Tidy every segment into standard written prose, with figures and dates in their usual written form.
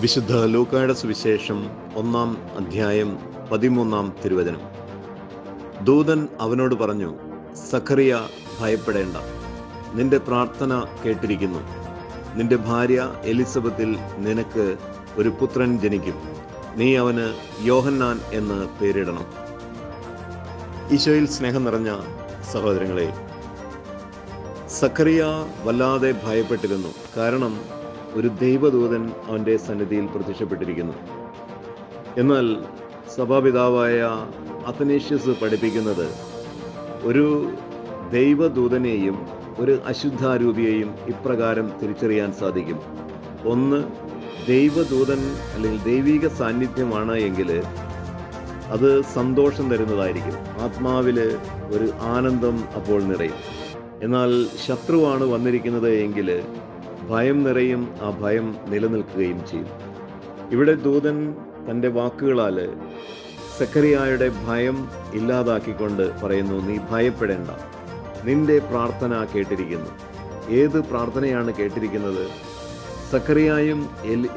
വിശുദ്ധ ലൂക്കായുടെ സുവിശേഷം 1-ാം അധ്യായം 13-ാം തിരുവചനം. ദൂതൻ അവനോട് പറഞ്ഞു, സഖറിയ, ഭയപ്പെടേണ്ട, നിന്റെ പ്രാർത്ഥന കേട്ടിരിക്കുന്നു. നിന്റെ ഭാര്യ എലിസബത്തിൽ നിനക്ക് ഒരു പുത്രൻ ജനിക്കും. നീ അവന് യോഹന്നാൻ എന്ന് പേരിടണം. ഈശോയിൽ സ്നേഹം നിറഞ്ഞ സഹോദരങ്ങളെ, സഖറിയ വല്ലാതെ ഭയപ്പെട്ടിരുന്നു. കാരണം ഒരു ദൈവദൂതൻ അവൻ്റെ സന്നിധിയിൽ പ്രത്യക്ഷപ്പെട്ടിരിക്കുന്നു. എന്നാൽ സഭാപിതാവായ അത്തനേഷ്യസ് പഠിപ്പിക്കുന്നത് ഒരു ദൈവദൂതനെയും ഒരു അശുദ്ധാരൂപിയെയും ഇപ്രകാരം തിരിച്ചറിയാൻ സാധിക്കും. ഒന്ന്, ദൈവദൂതൻ അല്ലെങ്കിൽ ദൈവിക സാന്നിധ്യമാണ് എങ്കിൽ അത് സന്തോഷം തരുന്നതായിരിക്കും. ആത്മാവിൽ ഒരു ആനന്ദം അപ്പോൾ നിറയും. എന്നാൽ ശത്രുവാണ് വന്നിരിക്കുന്നത് എങ്കിൽ ഭയം നിറയും, ആ ഭയം നിലനിൽക്കുകയും ചെയ്യും. ഇവിടെ ദൂതൻ തൻ്റെ വാക്കുകളാൽ സഖറിയായുടെ ഭയം ഇല്ലാതാക്കിക്കൊണ്ട് പറയുന്നു, നീ ഭയപ്പെടേണ്ട, നിന്റെ പ്രാർത്ഥന കേട്ടിരിക്കുന്നു. ഏത് പ്രാർത്ഥനയാണ് കേട്ടിരിക്കുന്നത്? സഖറിയായും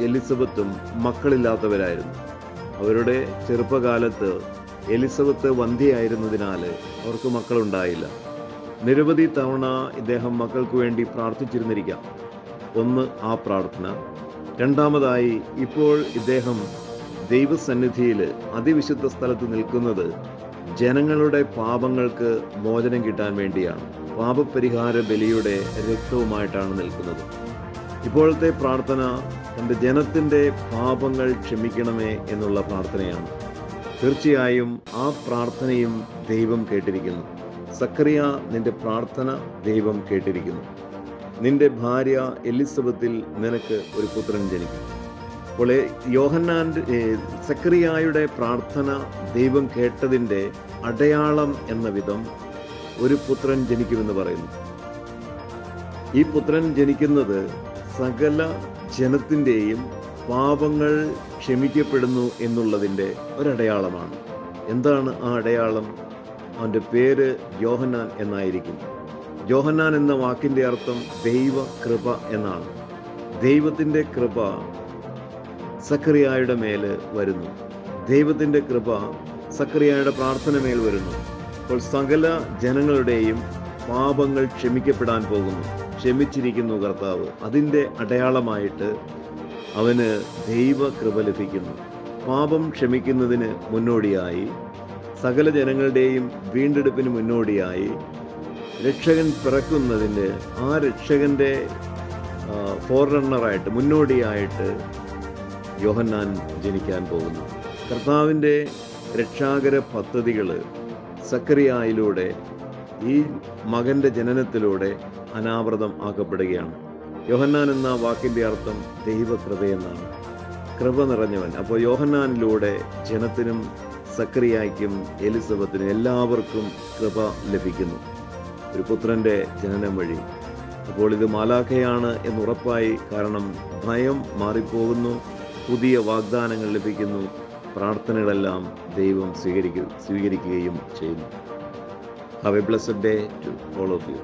എലിസബത്തും മക്കളില്ലാത്തവരായിരുന്നു. അവരുടെ ചെറുപ്പകാലത്ത് എലിസബത്ത് വന്ധ്യയായിരുന്നതിനാൽ അവർക്ക് മക്കളുണ്ടായില്ല. നിരവധി തവണ ഇദ്ദേഹം മക്കൾക്ക് വേണ്ടി പ്രാർത്ഥിച്ചിരുന്നിരിക്കാം. ഒന്ന്, ആ പ്രാർത്ഥന. രണ്ടാമതായി, ഇപ്പോൾ ഇദ്ദേഹം ദൈവസന്നിധിയിൽ അതിവിശുദ്ധ സ്ഥലത്ത് നിൽക്കുന്നത് ജനങ്ങളുടെ പാപങ്ങൾക്ക് മോചനം കിട്ടാൻ വേണ്ടിയാണ്. പാപപരിഹാര ബലിയുടെ രക്തവുമായിട്ടാണ് നിൽക്കുന്നത്. ഇപ്പോഴത്തെ പ്രാർത്ഥന തൻ്റെ ജനത്തിൻ്റെ പാപങ്ങൾ ക്ഷമിക്കണമേ എന്നുള്ള പ്രാർത്ഥനയാണ്. തീർച്ചയായും ആ പ്രാർത്ഥനയും ദൈവം കേട്ടിരിക്കുന്നു. സഖറിയ, നിന്റെ പ്രാർത്ഥന ദൈവം കേട്ടിരിക്കുന്നു. നിന്റെ ഭാര്യ എലിസബത്തിൽ നിനക്ക് ഒരു പുത്രൻ ജനിക്കും. അപ്പോൾ സഖറിയായുടെ പ്രാർത്ഥന ദൈവം കേട്ടതിൻ്റെ അടയാളം എന്ന വിധം ഒരു പുത്രൻ ജനിക്കുമെന്ന് പറയുന്നു. ഈ പുത്രൻ ജനിക്കുന്നത് സകല ജനത്തിൻ്റെയും പാപങ്ങൾ ക്ഷമിക്കപ്പെടുന്നു എന്നുള്ളതിൻ്റെ ഒരടയാളമാണ്. എന്താണ് ആ അടയാളം? അവൻ്റെ പേര് യോഹന്നാൻ എന്നായിരിക്കും. യോഹന്നാൻ എന്ന വാക്കിൻ്റെ അർത്ഥം ദൈവ കൃപ എന്നാണ്. ദൈവത്തിൻ്റെ കൃപ സഖറിയായുടെ മേൽ വരുന്നു. ദൈവത്തിൻ്റെ കൃപ സഖറിയായുടെ പ്രാർത്ഥന മേൽ വരുന്നു. അപ്പോൾ സകല ജനങ്ങളുടെയും പാപങ്ങൾ ക്ഷമിക്കപ്പെടാൻ പോകുന്നു. ക്ഷമിച്ചിരിക്കുന്നു കർത്താവ്. അതിൻ്റെ അടയാളമായിട്ട് അവന് ദൈവ കൃപ ലഭിക്കുന്നു. പാപം ക്ഷമിക്കുന്നതിന് മുന്നോടിയായി, സകല ജനങ്ങളുടെയും വീണ്ടെടുപ്പിന് മുന്നോടിയായി രക്ഷകൻ പിറക്കുന്നതിന് ആ രക്ഷകൻ്റെ ഫോർറണ്ണറായിട്ട്, മുന്നോടിയായിട്ട് യോഹന്നാൻ ജനിക്കാൻ പോകുന്നു. കർത്താവിൻ്റെ രക്ഷാകര പദ്ധതികൾ സഖറിയായിലൂടെ, ഈ മകൻ്റെ ജനനത്തിലൂടെ അനാവൃതം ആക്കപ്പെടുകയാണ്. യോഹന്നാൻ എന്ന വാക്കിൻ്റെ അർത്ഥം ദൈവകൃപയെന്നാണ്. കൃപ നിറഞ്ഞവൻ. അപ്പോൾ യോഹന്നാനിലൂടെ ജനത്തിനും സഖറിയായ്ക്കും എലിസബത്തിനും എല്ലാവർക്കും കൃപ ലഭിക്കുന്നു, ഒരു പുത്രൻ്റെ ജനനം വഴി. അപ്പോൾ ഇത് മാലാഖയാണ് എന്നുറപ്പായി. കാരണം ഭയം മാറിപ്പോകുന്നു, പുതിയ വാഗ്ദാനങ്ങൾ ലഭിക്കുന്നു, പ്രാർത്ഥനകളെല്ലാം ദൈവം സ്വീകരിക്കുകയും ചെയ്യുന്നു. Have a blessed day to all of U.